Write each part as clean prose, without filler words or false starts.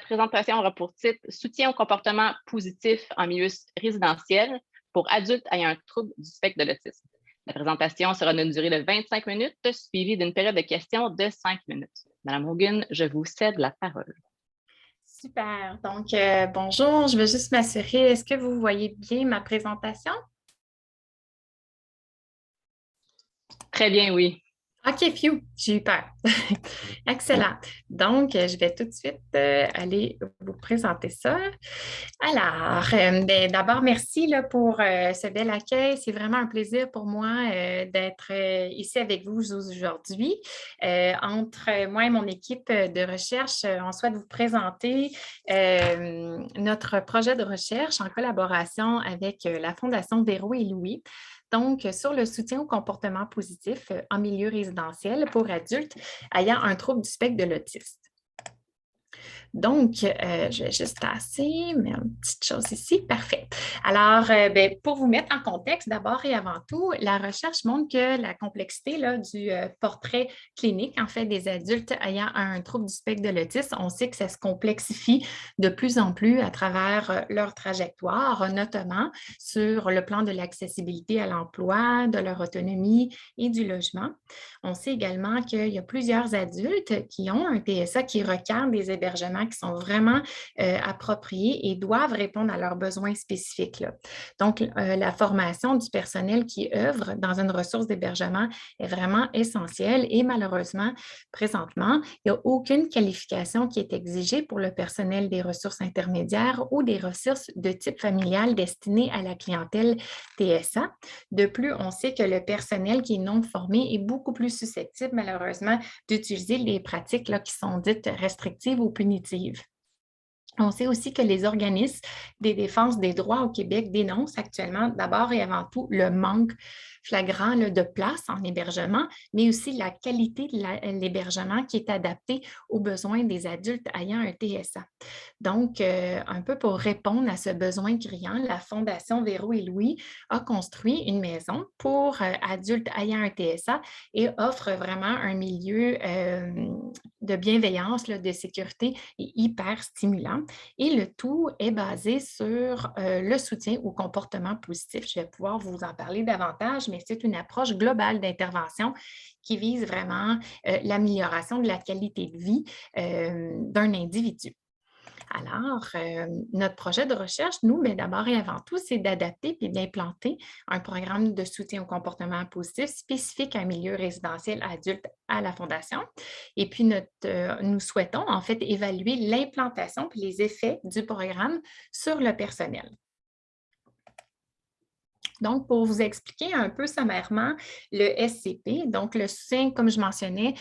présentation aura pour titre Soutien au comportement positif en milieu résidentiel pour adultes ayant un trouble du spectre de l'autisme. La présentation sera d'une durée de 25 minutes, suivie d'une période de questions de 5 minutes. Madame Hogan, je vous cède la parole. Super. Donc, bonjour, je veux juste m'assurer, est-ce que vous voyez bien ma présentation? Très bien, oui. OK, phew, j'ai eu peur. Excellent. Donc, je vais tout de suite aller vous présenter ça. Alors, ben, d'abord, merci là, pour ce bel accueil. C'est vraiment un plaisir pour moi d'être ici avec vous aujourd'hui. Entre moi et mon équipe de recherche, on souhaite vous présenter notre projet de recherche en collaboration avec la Fondation Véro et Louis. Donc, sur le soutien au comportement positif en milieu résidentiel pour adultes ayant un trouble du spectre de l'autisme. Donc, je vais juste tasser, mettre une petite chose ici. Parfait. Alors, ben, pour vous mettre en contexte, d'abord et avant tout, la recherche montre que la complexité là, du portrait clinique, en fait, des adultes ayant un trouble du spectre de l'autisme, on sait que ça se complexifie de plus en plus à travers leur trajectoire, notamment sur le plan de l'accessibilité à l'emploi, de leur autonomie et du logement. On sait également qu'il y a plusieurs adultes qui ont un TSA qui requièrent des hébergements qui sont vraiment appropriés et doivent répondre à leurs besoins spécifiques, là. Donc, la formation du personnel qui œuvre dans une ressource d'hébergement est vraiment essentielle et malheureusement, présentement, il n'y a aucune qualification qui est exigée pour le personnel des ressources intermédiaires ou des ressources de type familial destinées à la clientèle TSA. De plus, on sait que le personnel qui est non formé est beaucoup plus susceptible, malheureusement, d'utiliser les pratiques là, qui sont dites restrictives ou punitives. On sait aussi que les organismes des défenses des droits au Québec dénoncent actuellement d'abord et avant tout le manque flagrant là, de place en hébergement, mais aussi la qualité de l'hébergement qui est adapté aux besoins des adultes ayant un TSA. Donc, un peu pour répondre à ce besoin criant, la Fondation Véro et Louis a construit une maison pour adultes ayant un TSA et offre vraiment un milieu de bienveillance, là, de sécurité et hyper stimulant. Et le tout est basé sur le soutien au comportement positif. Je vais pouvoir vous en parler davantage, mais c'est une approche globale d'intervention qui vise vraiment l'amélioration de la qualité de vie d'un individu. Alors, notre projet de recherche, nous, mais d'abord et avant tout, c'est d'adapter et d'implanter un programme de soutien au comportement positif spécifique à un milieu résidentiel adulte à la Fondation. Et puis, nous souhaitons en fait évaluer l'implantation et les effets du programme sur le personnel. Donc, pour vous expliquer un peu sommairement le SCP, donc le soutien, comme je mentionnais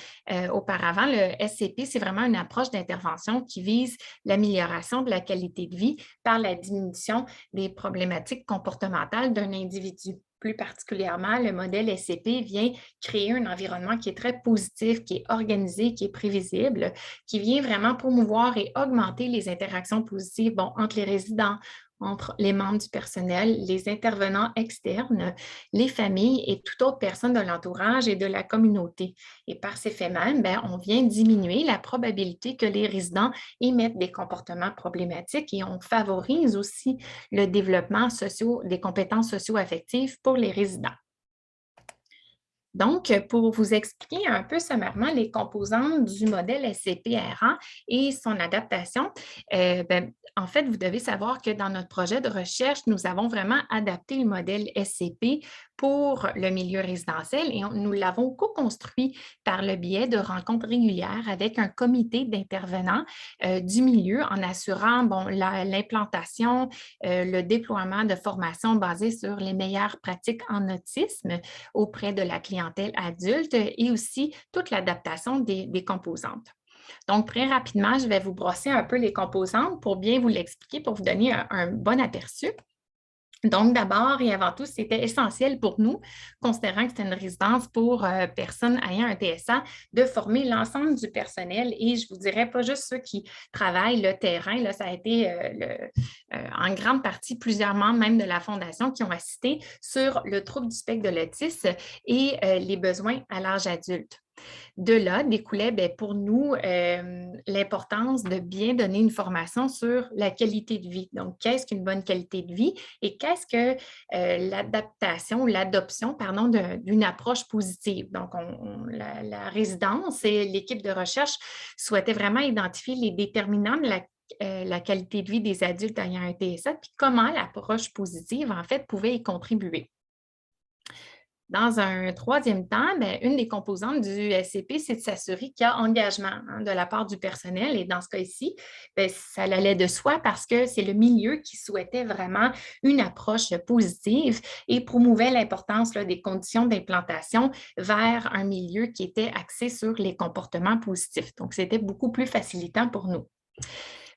auparavant, le SCP, c'est vraiment une approche d'intervention qui vise l'amélioration de la qualité de vie par la diminution des problématiques comportementales d'un individu. Plus particulièrement, le modèle SCP vient créer un environnement qui est très positif, qui est organisé, qui est prévisible, qui vient vraiment promouvoir et augmenter les interactions positives entre les résidents, entre les membres du personnel, les intervenants externes, les familles et toute autre personne de l'entourage et de la communauté. Et par ces faits même, on vient diminuer la probabilité que les résidents émettent des comportements problématiques et on favorise aussi le développement des compétences socio-affectives pour les résidents. Donc, pour vous expliquer un peu sommairement les composantes du modèle SCP-RA et son adaptation, en fait, vous devez savoir que dans notre projet de recherche, nous avons vraiment adapté le modèle SCP pour le milieu résidentiel et nous l'avons co-construit par le biais de rencontres régulières avec un comité d'intervenants du milieu en assurant l'implantation, le déploiement de formations basées sur les meilleures pratiques en autisme auprès de la clientèle adulte et aussi toute l'adaptation des composantes. Donc, très rapidement, je vais vous brosser un peu les composantes pour bien vous l'expliquer, pour vous donner un bon aperçu. Donc, d'abord et avant tout, c'était essentiel pour nous, considérant que c'était une résidence pour personnes ayant un TSA, de former l'ensemble du personnel et je vous dirais pas juste ceux qui travaillent le terrain, là, ça a été en grande partie plusieurs membres même de la Fondation qui ont assisté sur le trouble du spectre de l'autisme et les besoins à l'âge adulte. De là découlait pour nous l'importance de bien donner une formation sur la qualité de vie. Donc, qu'est-ce qu'une bonne qualité de vie et qu'est-ce que l'adaptation ou l'adoption, pardon, d'une approche positive. Donc, la résidence et l'équipe de recherche souhaitaient vraiment identifier les déterminants de la qualité de vie des adultes ayant un TSA, puis comment l'approche positive, en fait, pouvait y contribuer. Dans un troisième temps, une des composantes du SCP, c'est de s'assurer qu'il y a engagement de la part du personnel. Et dans ce cas-ci, ça allait de soi parce que c'est le milieu qui souhaitait vraiment une approche positive et promouvait l'importance des conditions d'implantation vers un milieu qui était axé sur les comportements positifs. Donc, c'était beaucoup plus facilitant pour nous.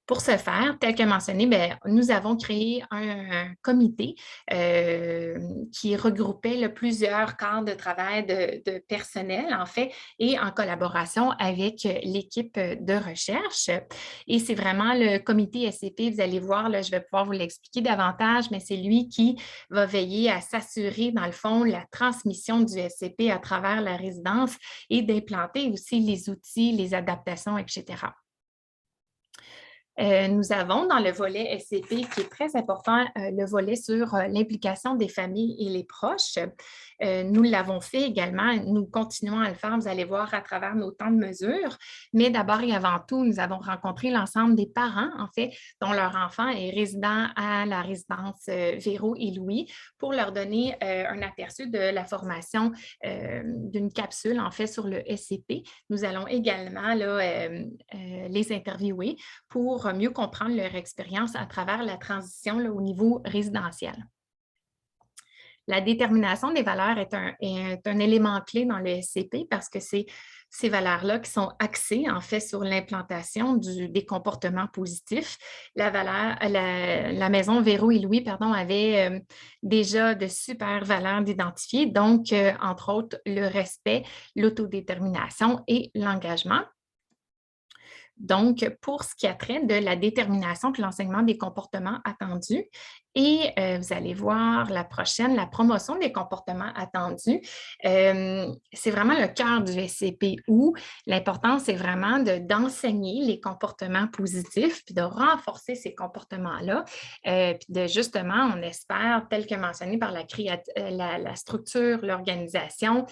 Pour ce faire, tel que mentionné, nous avons créé un comité qui regroupait plusieurs cadres de travail de personnel, en fait, et en collaboration avec l'équipe de recherche. Et c'est vraiment le comité SCP, vous allez voir, là, je vais pouvoir vous l'expliquer davantage, mais c'est lui qui va veiller à s'assurer, dans le fond, la transmission du SCP à travers la résidence et d'implanter aussi les outils, les adaptations, etc. Nous avons dans le volet SCP, qui est très important, le volet sur l'implication des familles et les proches. Nous l'avons fait également, nous continuons à le faire, vous allez voir à travers nos temps de mesure, mais d'abord et avant tout, nous avons rencontré l'ensemble des parents, en fait, dont leur enfant est résident à la résidence Véro et Louis, pour leur donner un aperçu de la formation d'une capsule, en fait, sur le SCP. Nous allons également les interviewer pour mieux comprendre leur expérience à travers la transition au niveau résidentiel. La détermination des valeurs est un élément clé dans le SCP parce que c'est ces valeurs-là qui sont axées, en fait, sur l'implantation des comportements positifs. La maison Véro et Louis, pardon, avait déjà de super valeurs d'identifier, donc, entre autres, le respect, l'autodétermination et l'engagement. Donc, pour ce qui a trait de la détermination et l'enseignement des comportements attendus, et vous allez voir la prochaine, la promotion des comportements attendus. C'est vraiment le cœur du SCP où l'important, c'est vraiment d'enseigner les comportements positifs puis de renforcer ces comportements-là. Puis de justement, on espère, tel que mentionné par la structure, l'organisation,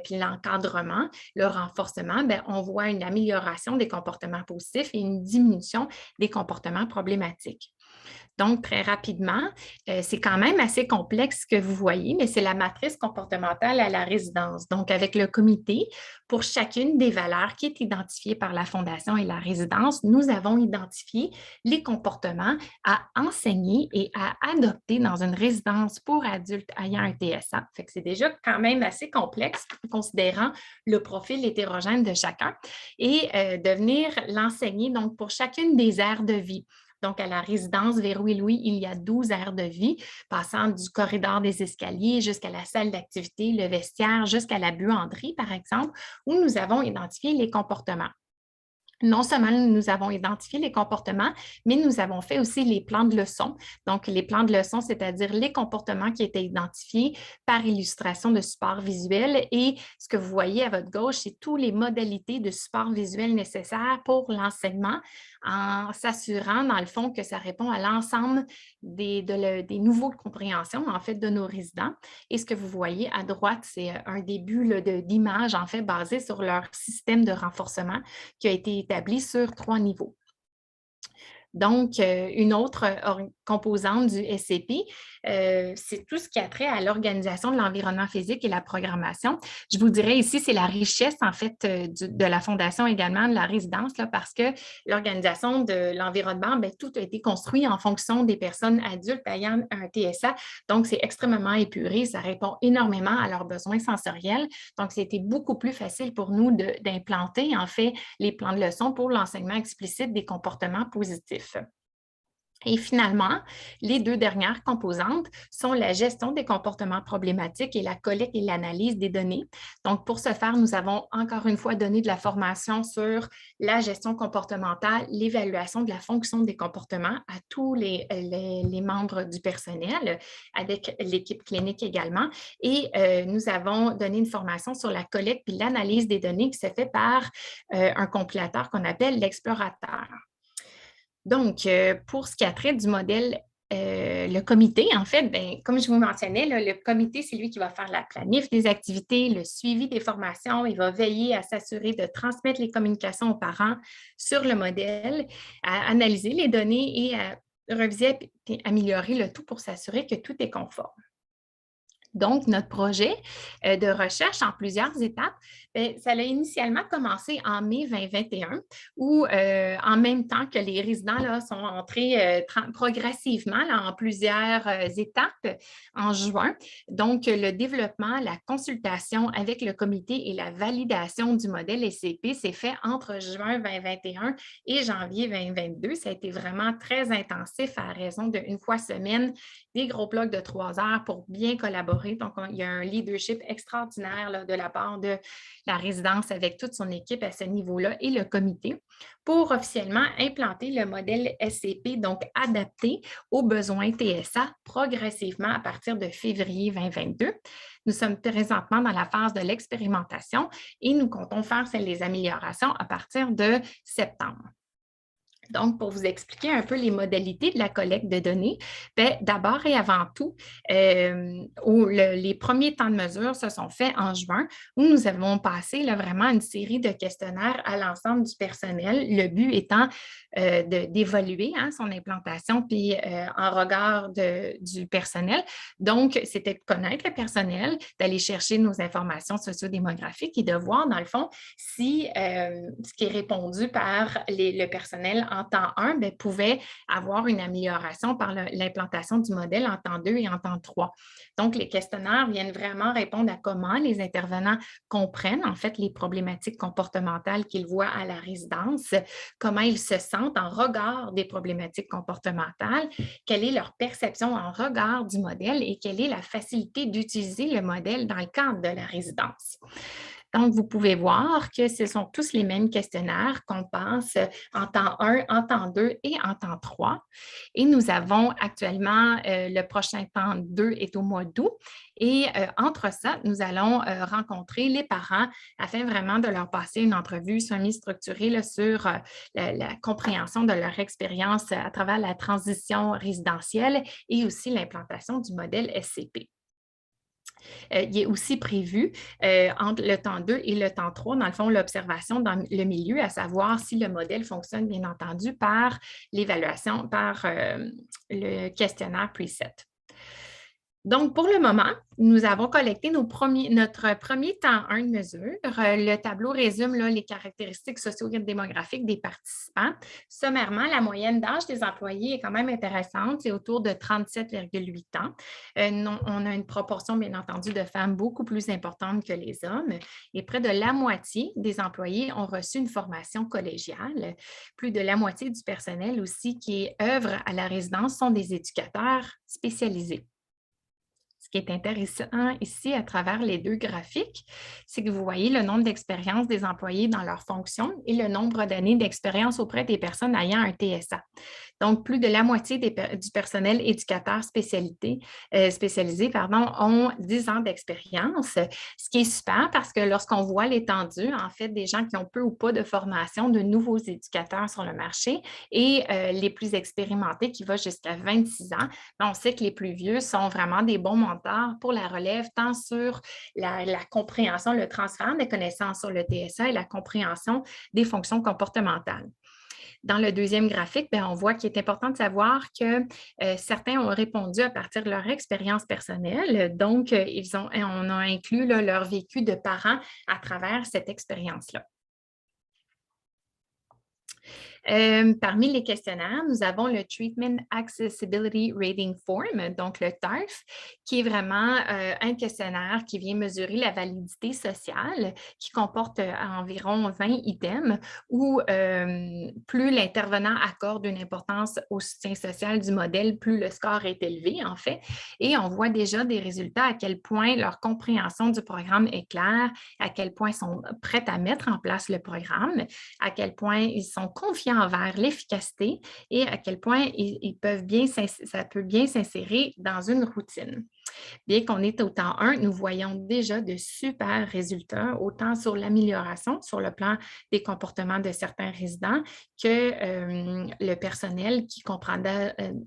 puis l'encadrement, le renforcement, on voit une amélioration des comportements positifs et une diminution des comportements problématiques. Donc, très rapidement, c'est quand même assez complexe ce que vous voyez, mais c'est la matrice comportementale à la résidence. Donc, avec le comité, pour chacune des valeurs qui est identifiée par la Fondation et la résidence, nous avons identifié les comportements à enseigner et à adopter dans une résidence pour adultes ayant un TSA. Fait que c'est déjà quand même assez complexe, considérant le profil hétérogène de chacun, et de venir l'enseigner donc pour chacune des aires de vie. Donc, à la résidence Véro et Louis, il y a 12 aires de vie, passant du corridor des escaliers jusqu'à la salle d'activité, le vestiaire, jusqu'à la buanderie, par exemple, où nous avons identifié les comportements. Non seulement nous avons identifié les comportements, mais nous avons fait aussi les plans de leçons. Donc, les plans de leçons, c'est-à-dire les comportements qui étaient identifiés par illustration de support visuel. Et ce que vous voyez à votre gauche, c'est toutes les modalités de support visuel nécessaires pour l'enseignement, en s'assurant, dans le fond, que ça répond à l'ensemble des niveaux de compréhension, en fait, de nos résidents. Et ce que vous voyez à droite, c'est un début d'image, en fait, basé sur leur système de renforcement qui a été établi sur 3 niveaux. Donc, une autre composante du SCP, c'est tout ce qui a trait à l'organisation de l'environnement physique et la programmation. Je vous dirais ici, c'est la richesse, en fait, de la Fondation également, de la résidence, là, parce que l'organisation de l'environnement, tout a été construit en fonction des personnes adultes ayant un TSA. Donc, c'est extrêmement épuré, ça répond énormément à leurs besoins sensoriels. Donc, c'était beaucoup plus facile pour nous d'implanter, en fait, les plans de leçon pour l'enseignement explicite des comportements positifs. Et finalement, les deux dernières composantes sont la gestion des comportements problématiques et la collecte et l'analyse des données. Donc, pour ce faire, nous avons encore une fois donné de la formation sur la gestion comportementale, l'évaluation de la fonction des comportements à tous les membres du personnel, avec l'équipe clinique également. Et nous avons donné une formation sur la collecte et l'analyse des données qui se fait par un compilateur qu'on appelle l'explorateur. Donc, pour ce qui a trait du modèle, le comité, en fait, comme je vous mentionnais, là, le comité, c'est lui qui va faire la planif des activités, le suivi des formations. Il va veiller à s'assurer de transmettre les communications aux parents sur le modèle, à analyser les données et à réviser et améliorer le tout pour s'assurer que tout est conforme. Donc, notre projet de recherche en plusieurs étapes, ça a initialement commencé en mai 2021, où en même temps que les résidents là, sont entrés progressivement là, en plusieurs étapes en juin. Donc, le développement, la consultation avec le comité et la validation du modèle SCP s'est fait entre juin 2021 et janvier 2022. Ça a été vraiment très intensif à raison d'une fois semaine, des gros blocs de 3 heures pour bien collaborer. Donc, il y a un leadership extraordinaire là, de la part de la résidence avec toute son équipe à ce niveau-là et le comité pour officiellement implanter le modèle SCP, donc adapté aux besoins TSA progressivement à partir de février 2022. Nous sommes présentement dans la phase de l'expérimentation et nous comptons faire les améliorations à partir de septembre. Donc, pour vous expliquer un peu les modalités de la collecte de données, d'abord et avant tout, les premiers temps de mesure se sont faits en juin, où nous avons passé là, vraiment une série de questionnaires à l'ensemble du personnel, le but étant d'évaluer son implantation puis en regard du personnel. Donc, c'était de connaître le personnel, d'aller chercher nos informations sociodémographiques et de voir, dans le fond, si ce qui est répondu par le personnel en temps 1 pouvait avoir une amélioration par l'implantation du modèle en temps 2 et en temps 3. Donc, les questionnaires viennent vraiment répondre à comment les intervenants comprennent en fait les problématiques comportementales qu'ils voient à la résidence, comment ils se sentent en regard des problématiques comportementales, quelle est leur perception en regard du modèle et quelle est la facilité d'utiliser le modèle dans le cadre de la résidence. Donc, vous pouvez voir que ce sont tous les mêmes questionnaires qu'on passe en temps 1, en temps 2 et en temps 3. Et nous avons actuellement, le prochain temps 2 est au mois d'août. Et entre ça, nous allons rencontrer les parents afin vraiment de leur passer une entrevue semi-structurée là, sur la compréhension de leur expérience à travers la transition résidentielle et aussi l'implantation du modèle SCP. Il est aussi prévu entre le temps 2 et le temps 3, dans le fond, l'observation dans le milieu, à savoir si le modèle fonctionne, bien entendu, par l'évaluation, par le questionnaire preset. Donc, pour le moment, nous avons collecté notre premier temps 1 de mesure. Le tableau résume là, les caractéristiques socio-démographiques des participants. Sommairement, la moyenne d'âge des employés est quand même intéressante, c'est autour de 37,8 ans. On a une proportion, bien entendu, de femmes beaucoup plus importante que les hommes et près de la moitié des employés ont reçu une formation collégiale. Plus de la moitié du personnel aussi qui œuvre à la résidence sont des éducateurs spécialisés. Ce qui est intéressant ici à travers les deux graphiques, c'est que vous voyez le nombre d'expériences des employés dans leur fonction et le nombre d'années d'expérience auprès des personnes ayant un TSA. Donc, plus de la moitié du personnel éducateur spécialisé ont 10 ans d'expérience, ce qui est super parce que lorsqu'on voit l'étendue, en fait, des gens qui ont peu ou pas de formation, de nouveaux éducateurs sur le marché et les plus expérimentés qui vont jusqu'à 26 ans, on sait que les plus vieux sont vraiment des bons mentors pour la relève, tant sur la compréhension, le transfert des connaissances sur le TSA et la compréhension des fonctions comportementales. Dans le deuxième graphique, on voit qu'il est important de savoir que certains ont répondu à partir de leur expérience personnelle. Donc, on a inclus là, leur vécu de parents à travers cette expérience-là. Parmi les questionnaires, nous avons le Treatment Accessibility Rating Form, donc le TARF, qui est vraiment un questionnaire qui vient mesurer la validité sociale, qui comporte environ 20 items, où plus l'intervenant accorde une importance au soutien social du modèle, plus le score est élevé, en fait. Et on voit déjà des résultats à quel point leur compréhension du programme est claire, à quel point ils sont prêts à mettre en place le programme, à quel point ils sont confiants envers l'efficacité et à quel point ça peut bien s'insérer dans une routine. Bien qu'on est au temps 1, nous voyons déjà de super résultats, autant sur l'amélioration sur le plan des comportements de certains résidents que le personnel qui comprend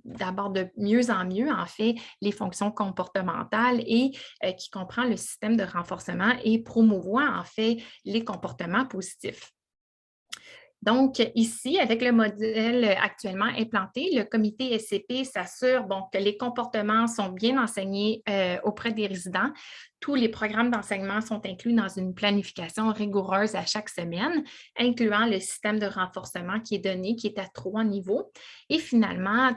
d'abord de mieux en mieux, en fait, les fonctions comportementales et qui comprend le système de renforcement et promouvoit, en fait, les comportements positifs. Donc, ici, avec le modèle actuellement implanté, le comité SCP s'assure que les comportements sont bien enseignés auprès des résidents. Tous les programmes d'enseignement sont inclus dans une planification rigoureuse à chaque semaine, incluant le système de renforcement qui est donné, qui est à 3 niveaux. Et finalement,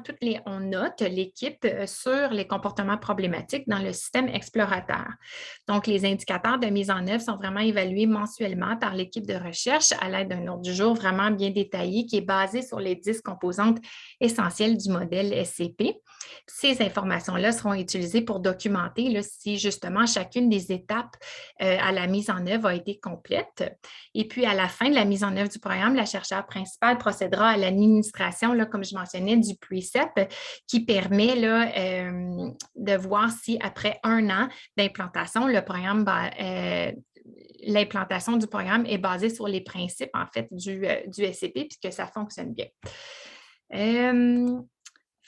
on note l'équipe sur les comportements problématiques dans le système explorateur. Donc, les indicateurs de mise en œuvre sont vraiment évalués mensuellement par l'équipe de recherche à l'aide d'un ordre du jour vraiment bien détaillé qui est basé sur les 10 composantes essentielles du modèle SCP. Ces informations-là seront utilisées pour documenter là, si justement chacune des étapes à la mise en œuvre a été complète. Et puis, à la fin de la mise en œuvre du programme, la chercheure principale procédera à l'administration, comme je mentionnais, du PRECEP qui permet là, de voir si après 1 an d'implantation, l'implantation du programme est basée sur les principes, en fait, du SCP, puisque ça fonctionne bien.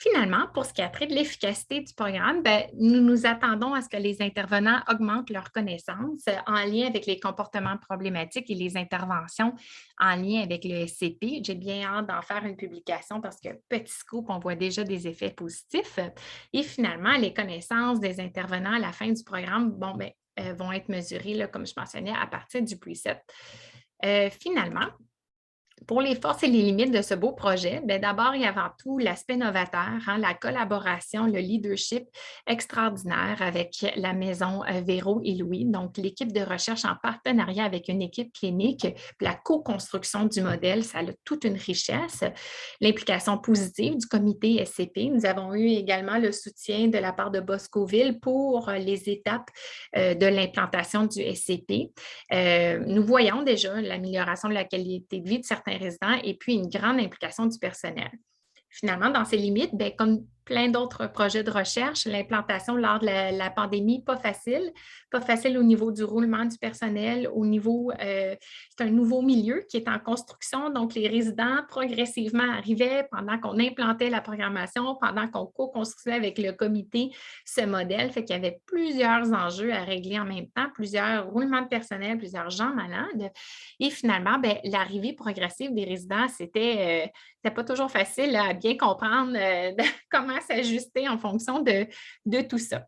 Finalement, pour ce qui a trait de l'efficacité du programme, nous nous attendons à ce que les intervenants augmentent leurs connaissances en lien avec les comportements problématiques et les interventions en lien avec le SCP. J'ai bien hâte d'en faire une publication parce que, petit scoop, on voit déjà des effets positifs. Et finalement, les connaissances des intervenants à la fin du programme vont être mesurées, là, comme je mentionnais, à partir du preset. Finalement, pour les forces et les limites de ce beau projet, d'abord et avant tout, l'aspect novateur, la collaboration, le leadership extraordinaire avec la maison Véro et Louis, donc l'équipe de recherche en partenariat avec une équipe clinique, la co-construction du modèle, ça a toute une richesse. L'implication positive du comité SCP. Nous avons eu également le soutien de la part de Boscoville pour les étapes de l'implantation du SCP. Nous voyons déjà l'amélioration de la qualité de vie de certains résidents et puis une grande implication du personnel. Finalement, dans ces limites, comme plein d'autres projets de recherche, l'implantation lors de la pandémie, pas facile au niveau du roulement du personnel, au niveau, c'est un nouveau milieu qui est en construction, donc les résidents progressivement arrivaient pendant qu'on implantait la programmation, pendant qu'on co-construisait avec le comité ce modèle, fait qu'il y avait plusieurs enjeux à régler en même temps, plusieurs roulements de personnel, plusieurs gens malades, et finalement, l'arrivée progressive des résidents, c'était pas toujours facile à bien comprendre comment s'ajuster en fonction de tout ça.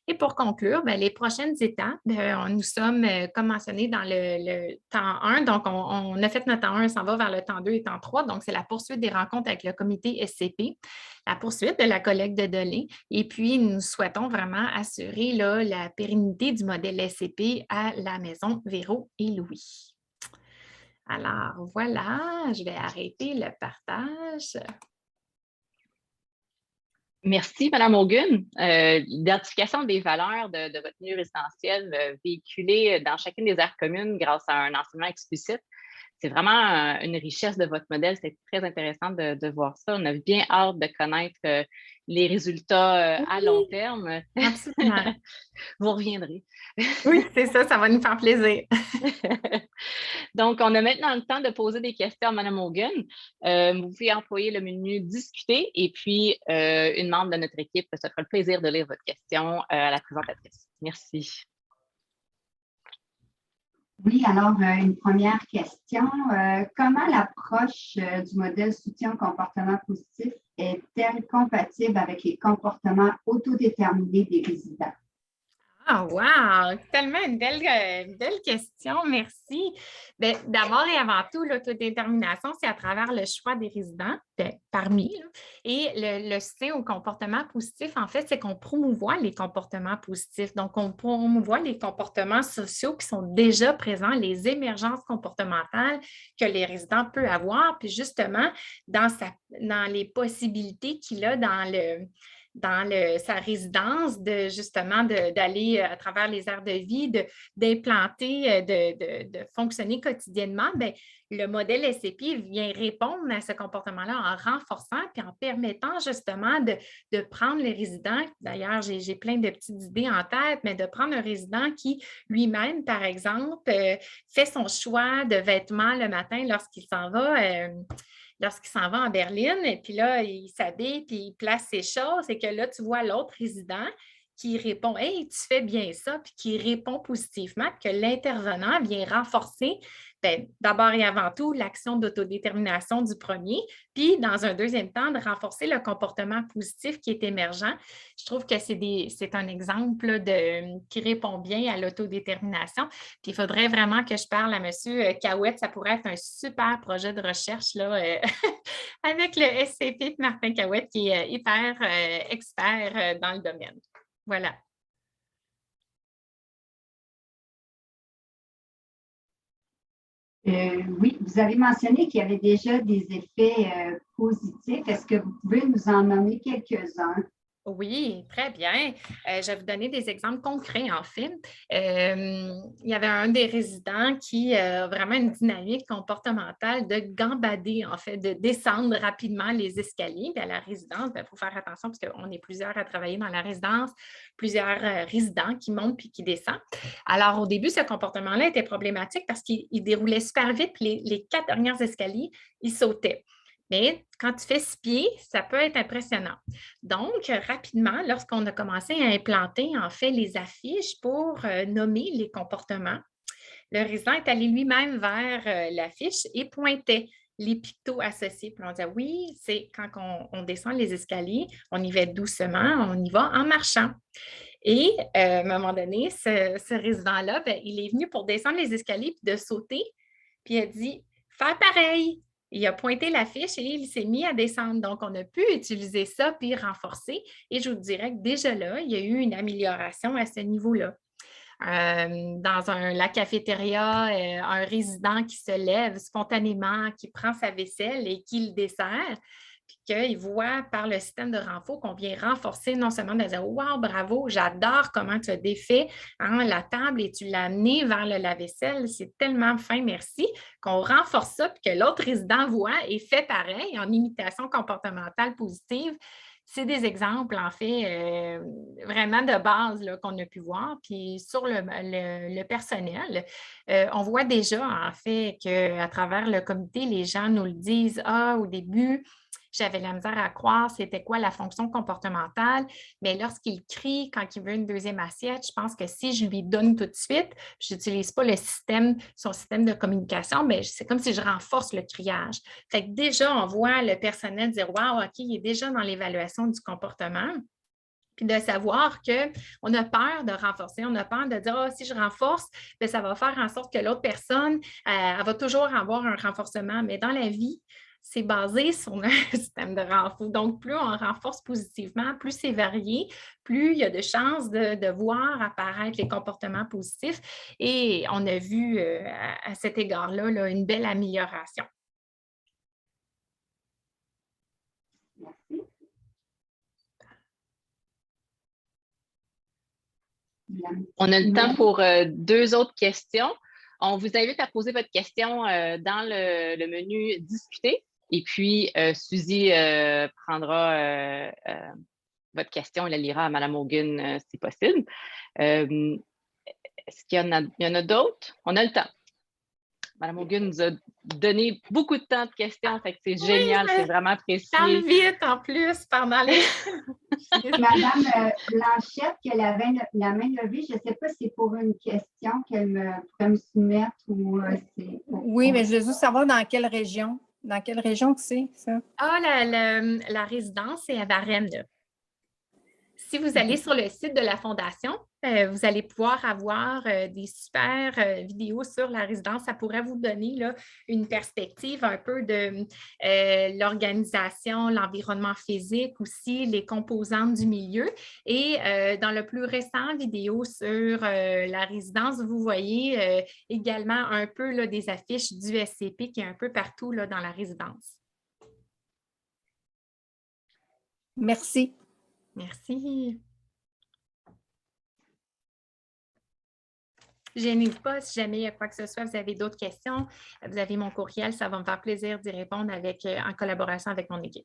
Et pour conclure, les prochaines étapes, nous sommes, comme mentionné, dans le temps 1. Donc, on a fait notre temps 1, on s'en va vers le temps 2 et temps 3. Donc, c'est la poursuite des rencontres avec le comité SCP, la poursuite de la collecte de données. Et puis, nous souhaitons vraiment assurer là, la pérennité du modèle SCP à la maison Véro et Louis. Alors, voilà, je vais arrêter le partage. Merci, Mme Hogan. L'identification des valeurs de votre milieu résidentiel véhiculée dans chacune des aires communes grâce à un enseignement explicite, c'est vraiment une richesse de votre modèle. C'est très intéressant de voir ça. On a bien hâte de connaître les résultats à long terme. Absolument. Vous reviendrez. Oui, c'est ça, ça va nous faire plaisir. Donc, on a maintenant le temps de poser des questions à Mme Hogan. Vous pouvez employer le menu Discuter et puis une membre de notre équipe se fera le plaisir de lire votre question à la présentatrice. Merci. Oui, alors une première question. Comment l'approche du modèle soutien au comportement positif est-elle compatible avec les comportements autodéterminés des résidents? Ah, wow! Tellement une belle question, merci. Bien, d'abord et avant tout, l'autodétermination, c'est à travers le choix des résidents, bien, parmi, là. Et le soutien au comportement positif, en fait, c'est qu'on promouvoit les comportements positifs. Donc, on promouvoit les comportements sociaux qui sont déjà présents, les émergences comportementales que les résidents peuvent avoir, puis justement, dans les possibilités qu'il a sa résidence, justement d'aller à travers les aires de vie, d'implanter, de fonctionner quotidiennement, bien, le modèle SCP vient répondre à ce comportement-là en renforçant puis en permettant justement de prendre les résidents. D'ailleurs, j'ai plein de petites idées en tête, mais de prendre un résident qui lui-même, par exemple, fait son choix de vêtements le matin lorsqu'il s'en va. Lorsqu'il s'en va en berline, et puis là, il s'habille, puis il place ses choses, et que là, tu vois l'autre résident qui répond « Hey, tu fais bien ça », puis qui répond positivement, que l'intervenant vient renforcer, bien, d'abord et avant tout, l'action d'autodétermination du premier, puis dans un deuxième temps, de renforcer le comportement positif qui est émergent. Je trouve que c'est un exemple qui répond bien à l'autodétermination. Puis il faudrait vraiment que je parle à M. Cahouette. Ça pourrait être un super projet de recherche là, avec le SCP de Martin Cahouette, qui est hyper expert dans le domaine. Voilà. Oui, vous avez mentionné qu'il y avait déjà des effets positifs. Est-ce que vous pouvez nous en nommer quelques-uns? Oui, très bien. Je vais vous donner des exemples concrets, en fait. Il y avait un des résidents qui a vraiment une dynamique comportementale de gambader, en fait, de descendre rapidement les escaliers. Puis à la résidence, il faut faire attention parce qu'on est plusieurs à travailler dans la résidence, plusieurs résidents qui montent puis qui descendent. Alors, au début, ce comportement-là était problématique parce qu'il déroulait super vite, puis les 4 derniers escaliers, il sautait. Mais quand tu fais 6 pieds, ça peut être impressionnant. Donc, rapidement, lorsqu'on a commencé à implanter, en fait, les affiches pour nommer les comportements, le résident est allé lui-même vers l'affiche et pointait les pictos associés. Puis on disait, oui, c'est quand on descend les escaliers, on y va doucement, on y va en marchant. Et à un moment donné, ce résident-là, bien, il est venu pour descendre les escaliers puis de sauter, puis il a dit, faire pareil. Il a pointé l'affiche et il s'est mis à descendre. Donc, on a pu utiliser ça puis renforcer. Et je vous dirais que déjà là, il y a eu une amélioration à ce niveau-là. Dans la cafétéria, un résident qui se lève spontanément, qui prend sa vaisselle et qui le dessert, puis qu'il voit par le système de renfort qu'on vient renforcer non seulement de dire « Wow, bravo, j'adore comment tu as défait la table et tu l'as amené vers le lave-vaisselle, c'est tellement fin, merci », qu'on renforce ça puis que l'autre résident voit et fait pareil en imitation comportementale positive. C'est des exemples, en fait, vraiment de base qu'on a pu voir. Puis sur le personnel, on voit déjà, en fait, qu'à travers le comité, les gens nous le disent, au début, j'avais la misère à croire c'était quoi la fonction comportementale, mais lorsqu'il crie, quand il veut une deuxième assiette, je pense que si je lui donne tout de suite, je n'utilise pas son système de communication, mais c'est comme si je renforce le criage. Fait que déjà, on voit le personnel dire « Wow, OK, il est déjà dans l'évaluation du comportement ». Puis de savoir qu'on a peur de renforcer, on a peur de dire si je renforce, bien, ça va faire en sorte que l'autre personne, elle va toujours avoir un renforcement. Mais dans la vie, c'est basé sur un système de renfort. Donc, plus on renforce positivement, plus c'est varié, plus il y a de chances de voir apparaître les comportements positifs. Et on a vu à cet égard-là là, une belle amélioration. Merci. On a le temps pour 2 autres questions. On vous invite à poser votre question dans le menu « Discuter ». Et puis, Suzy prendra votre question et la lira à Mme Hogan si possible. Est-ce qu'il y en a d'autres? On a le temps. Mme Hogan nous a donné beaucoup de temps de questions, fait que c'est génial, c'est vraiment apprécié. Parle vite en plus pendant les... Madame Blanchette, qui a la main levée, je ne sais pas si c'est pour une question qu'elle pourrait me soumettre ou c'est... Oui, mais je veux juste savoir dans quelle région. Dans quelle région que c'est, ça? La résidence, c'est à Varennes. Si vous allez sur le site de la Fondation, vous allez pouvoir avoir des super vidéos sur la résidence. Ça pourrait vous donner là, une perspective un peu de l'organisation, l'environnement physique aussi, les composantes du milieu. Et dans le plus récent vidéo sur la résidence, vous voyez également un peu là, des affiches du SCP qui est un peu partout là, dans la résidence. Merci. Merci. Gênez-vous pas, si jamais il y a quoi que ce soit, vous avez d'autres questions, vous avez mon courriel, ça va me faire plaisir d'y répondre en collaboration avec mon équipe.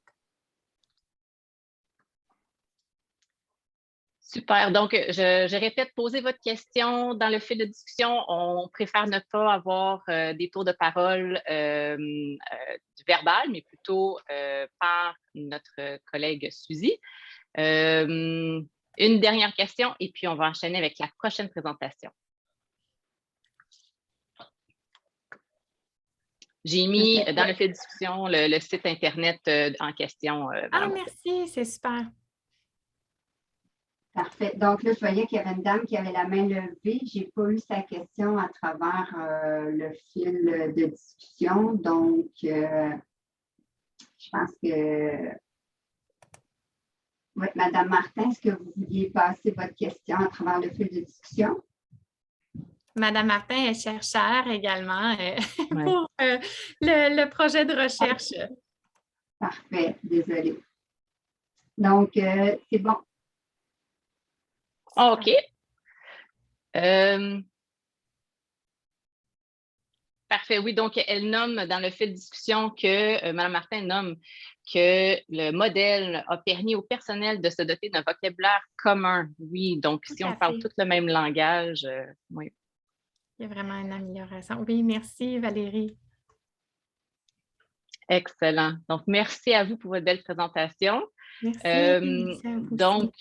Super. Donc, je répète, posez votre question dans le fil de discussion. On préfère ne pas avoir des tours de parole verbal, mais plutôt par notre collègue Suzy. Une dernière question et puis on va enchaîner avec la prochaine présentation. J'ai mis dans le fil de discussion le site Internet en question. Merci, c'est super. Parfait. Donc là, je voyais qu'il y avait une dame qui avait la main levée. Je n'ai pas eu sa question à travers le fil de discussion. Donc, je pense que... Oui, Madame Martin, est-ce que vous vouliez passer votre question à travers le fil de discussion? Madame Martin est chercheure également pour le projet de recherche. Parfait, désolée. Donc, c'est bon. OK. Parfait, oui. Donc, elle nomme dans le fil de discussion que Mme Martin nomme que le modèle a permis au personnel de se doter d'un vocabulaire commun. Oui, donc si on parle tout le même langage, oui. Il y a vraiment une amélioration. Oui, merci Valérie. Excellent. Donc, merci à vous pour votre belle présentation. Merci. Donc,